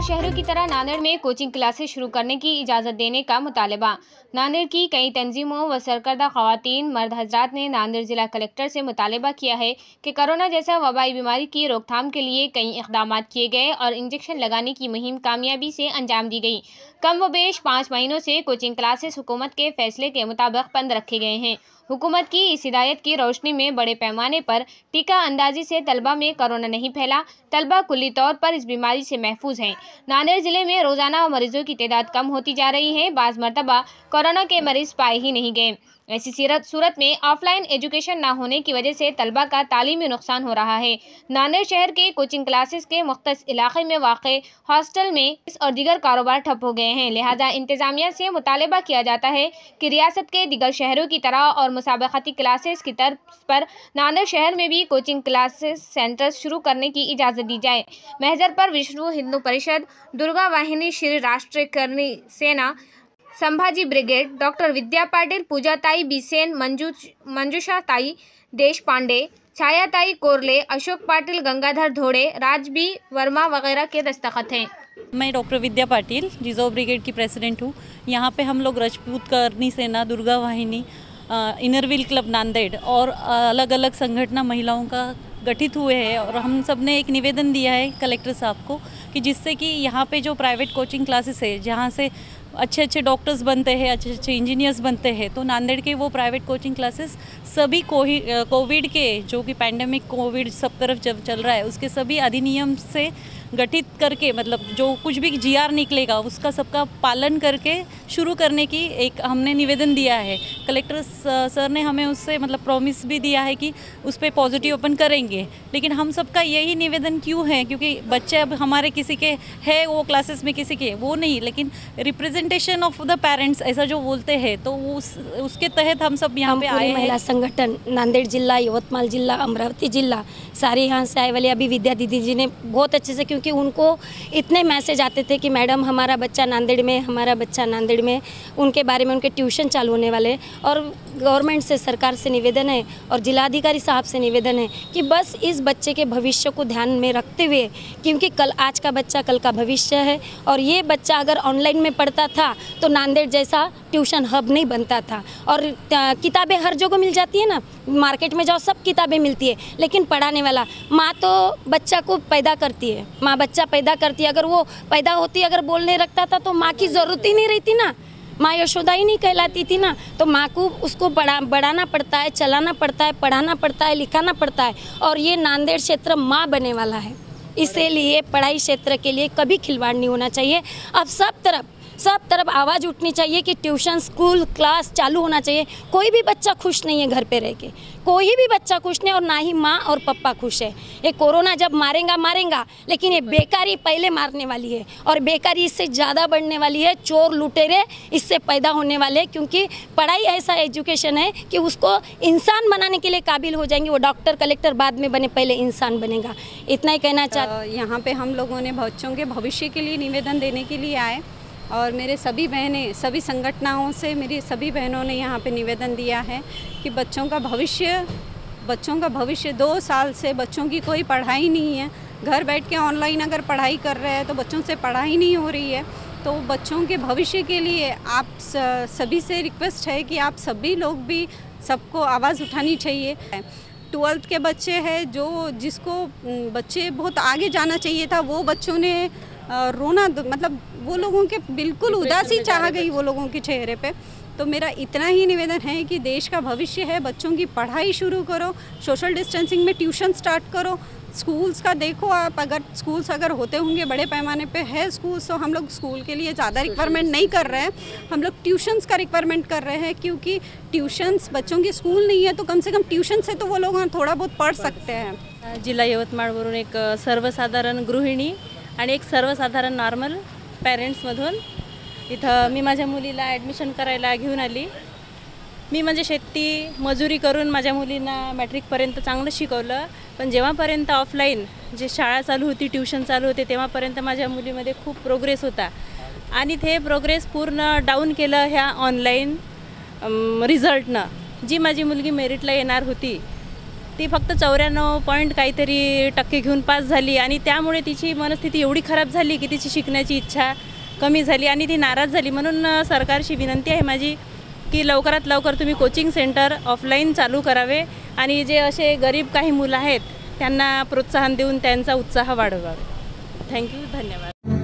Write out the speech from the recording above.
शहरों की तरह नांदेड़ में कोचिंग क्लासेस शुरू करने की इजाज़त देने का मुतालबा। नांदेड़ की कई तंजीमों व सरकर्दा ख़वातीन मर्द हजरात ने नांदेड़ जिला कलेक्टर से मुतालबा किया है कि कोरोना जैसा वबाई बीमारी की रोकथाम के लिए कई इक़दाम किए गए और इंजेक्शन लगाने की मुहिम कामयाबी से अंजाम दी गई। कम व बेश 5 महीनों से कोचिंग क्लासेस हुकूमत के फैसले के मुताबिक बंद रखे गए हैं। हुकूमत की इस हिदायत की रोशनी में बड़े पैमाने पर टीका अंदाजी से तलबा में कोरोना नहीं फैला। तलबा कुल्ली तौर पर इस बीमारी से महफूज हैं। नांदेड़ जिले में रोजाना मरीजों की तादाद कम होती जा रही है। बाज़ मरतबा कोरोना के मरीज पाए ही नहीं गए। ऐसी सूरत में ऑफलाइन एजुकेशन ना होने की वजह से तलबा का तालीमी नुकसान हो रहा है। नांदेड़ शहर के कोचिंग क्लासेस के मुख्तस इलाके में वाक़े हॉस्टल में और दीगर कारोबार ठप हो गए हैं। लिहाजा इंतजामिया से मुतालबा किया जाता है कि रियासत के दीगर शहरों की तरह और मुसाबक़ती क्लासेस की तर्ज पर नांदेड़ शहर में भी कोचिंग क्लासेस सेंटर्स शुरू करने की इजाज़त दी जाए। महजर पर विश्व हिंदू परिषद, दुर्गा वाहिनी, श्री राष्ट्रीय सेना, संभाजी ब्रिगेड, डॉक्टर विद्या पाटिल, पूजाताई बिसेन, मंजुषाताई देशपांडे, छायाताई कोरले, अशोक पाटिल, गंगाधर धोड़े, राजबी वर्मा वगैरह के दस्तखत हैं। मैं डॉक्टर विद्या पाटिल जिजो ब्रिगेड की प्रेसिडेंट हूँ। यहाँ पे हम लोग राजपूत करनी सेना, दुर्गा वाहिनी, इनर व्हील क्लब नांदेड़ और अलग अलग संगठन महिलाओं का गठित हुए हैं और हम सब ने एक निवेदन दिया है कलेक्टर साहब को कि जिससे कि यहाँ पे जो प्राइवेट कोचिंग क्लासेस है जहाँ से अच्छे अच्छे डॉक्टर्स बनते हैं, अच्छे अच्छे इंजीनियर्स बनते हैं, तो नांदेड़ के वो प्राइवेट कोचिंग क्लासेस सभी कोविड के जो कि पैंडेमिक कोविड सब तरफ जब चल रहा है उसके सभी अधिनियम से गठित करके मतलब जो कुछ भी जीआर निकलेगा उसका सबका पालन करके शुरू करने की एक हमने निवेदन दिया है। कलेक्टर सर ने हमें उससे मतलब प्रॉमिस भी दिया है कि उस पर पॉजिटिव ओपन करेंगे। लेकिन हम सबका यही निवेदन क्यों है, क्योंकि बच्चे अब हमारे किसी के है वो क्लासेस में, किसी के वो नहीं, लेकिन रिप्रेजेंटेशन ऑफ द पेरेंट्स ऐसा जो बोलते हैं तो उसके तहत हम सब यहाँ पे आए हैं। महिला संगठन नांदेड़ जिला, यवतमाल जिला, अमरावती जिला, सारे यहाँ से आए वाले अभी विद्या दीदी जी ने बहुत अच्छे से, क्योंकि उनको इतने मैसेज आते थे कि मैडम हमारा बच्चा नांदेड़ में, हमारा बच्चा नांदेड़ में, उनके बारे में उनके ट्यूशन चालू होने वाले। और गवर्नमेंट से, सरकार से निवेदन है और जिलाधिकारी साहब से निवेदन है कि बस इस बच्चे के भविष्य को ध्यान में रखते हुए, क्योंकि आज का बच्चा कल का भविष्य है, और ये बच्चा अगर ऑनलाइन में पढ़ता था तो नांदेड़ जैसा ट्यूशन हब नहीं बनता था। और किताबें हर जगह मिल जाती है ना, मार्केट में जाओ सब किताबें मिलती है, लेकिन पढ़ाने वाला माँ तो बच्चा को पैदा करती है, माँ बच्चा पैदा करती है। अगर वो पैदा होती अगर बोलने रखता था तो माँ की ज़रूरत ही नहीं रहती ना, माँ यशोदा ही नहीं कहलाती थी ना। तो माँ को उसको बढ़ाना पड़ता है, चलाना पड़ता है, पढ़ाना पड़ता है, लिखाना पड़ता है। और ये नांदेड़ क्षेत्र माँ बनने वाला है, इसीलिए पढ़ाई क्षेत्र के लिए कभी खिलवाड़ नहीं होना चाहिए। अब सब तरफ आवाज़ उठनी चाहिए कि ट्यूशन, स्कूल, क्लास चालू होना चाहिए। कोई भी बच्चा खुश नहीं है घर पे रह के, कोई भी बच्चा खुश नहीं, और ना ही माँ और पापा खुश है। ये कोरोना जब मारेगा, लेकिन ये बेकारी पहले मारने वाली है, और बेकारी इससे ज़्यादा बढ़ने वाली है। चोर लुटेरे इससे पैदा होने वाले हैं, क्योंकि पढ़ाई ऐसा एजुकेशन है कि उसको इंसान बनाने के लिए काबिल हो जाएंगे। वो डॉक्टर, कलेक्टर बाद में बने, पहले इंसान बनेगा। इतना ही कहना चाहते। यहाँ पे हम लोगों ने बच्चों के भविष्य के लिए निवेदन देने के लिए आए और मेरे सभी बहनें, सभी संगठनों से मेरी सभी बहनों ने यहाँ पे निवेदन दिया है कि बच्चों का भविष्य 2 साल से बच्चों की कोई पढ़ाई नहीं है। घर बैठ के ऑनलाइन अगर पढ़ाई कर रहे हैं तो बच्चों से पढ़ाई नहीं हो रही है। तो बच्चों के भविष्य के लिए आप सभी से रिक्वेस्ट है कि आप सभी लोग भी, सबको आवाज़ उठानी चाहिए। 12th के बच्चे हैं जिसको बच्चे बहुत आगे जाना चाहिए था, वो बच्चों ने रोना, मतलब वो लोगों के बिल्कुल उदासी चाह गई वो लोगों के चेहरे पे। तो मेरा इतना ही निवेदन है कि देश का भविष्य है, बच्चों की पढ़ाई शुरू करो, सोशल डिस्टेंसिंग में ट्यूशन स्टार्ट करो। स्कूल्स का देखो आप, अगर स्कूल्स अगर होते होंगे बड़े पैमाने पे है स्कूल्स, तो हम लोग स्कूल के लिए ज़्यादा रिक्वायरमेंट नहीं कर रहे हैं, हम लोग ट्यूशन्स का रिक्वायरमेंट कर रहे हैं। क्योंकि ट्यूशन्स, बच्चों की स्कूल नहीं है तो कम से कम ट्यूशन से तो वो लोग थोड़ा बहुत पढ़ सकते हैं। जिल्हा यवतमाळवरून एक सर्वसाधारण गृहिणी आणि एक सर्वसाधारण नॉर्मल पॅरेंट्समधून इथं मी माझ्या मुलीला ॲडमिशन करायला घेऊन आली। मी म्हणजे शेती मजुरी करून माझ्या मुलींना मॅट्रिकपर्यंत चांगलं शिकवलं, पण जेव्हापर्यंत ऑफलाईन जे शाळा चालू होती, ट्यूशन चालू होते, तेव्हापर्यंत माझ्या मुलीमध्ये खूप प्रोग्रेस होता आणि ते प्रोग्रेस पूर्ण डाऊन केलं ह्या ऑनलाईन रिझल्टनं। जी माझी मुलगी मेरिटला येणार होती ती फक्त 94 पॉईंट काहीतरी टक्के घेऊन पास झाली आणि त्यामुळे तिची मनस्थिती एवढी खराब झाली की तिची शिकण्याची इच्छा कमी झाली आणि ती नाराज झाली. म्हणून सरकारशी विनंती आहे माझी की लवकरात लवकर तुम्ही कोचिंग सेंटर ऑफलाईन चालू करावे आणि जे असे गरीब काही मुलं आहेत त्यांना प्रोत्साहन देऊन त्यांचा उत्साह वाढवावे. थँक्यू, धन्यवाद.